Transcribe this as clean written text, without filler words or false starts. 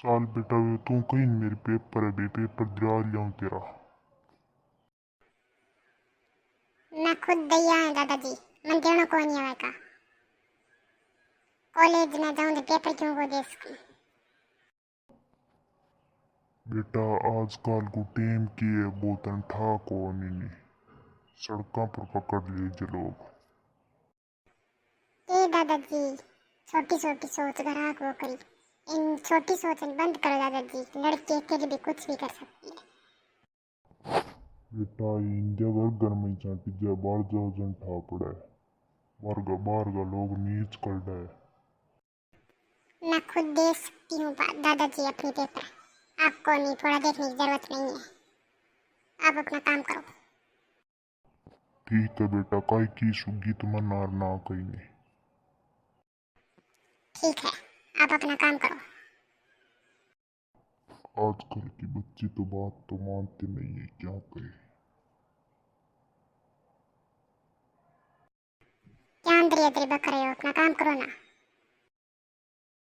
चाल बेटा वे तू कहीं मेरे पेपर है बे पेपर दिला लियाऊं तेरा। मैं खुद दैया है दादाजी, मन देना को नहीं आएगा। कॉलेज में जाऊं तो पेपर क्यों को दे सकूं। बेटा आजकल को टेम की है बोतन ठाक हो नहीं सड़कों पर पकड़ ले जो लोग। ए दादाजी, छोटी छोटी सोच घर आग वो करी। इन छोटी सोच बंद करो दादाजी, लड़की अकेले भी कुछ भी कर सकती है। बेटा इंडिया वर्गर में चाटी जा बाहर जाओ जन ठा पड़ा है बाहर का लोग नीच कर रहा है। मैं खुद दे सकती हूँ दादाजी अपनी पेपर, आपको नहीं थोड़ा देखने की जरूरत नहीं है। आप अपना काम करो। ठीक है बेटा काई की सुगी तुम नार ना कहीं नहीं। ठीक है, आप अपना काम करो। आजकल की बच्ची तो बात तो मानती नहीं है क्या कहे। क्या अंदर अंदर बक रहे हो, अपना काम करो ना।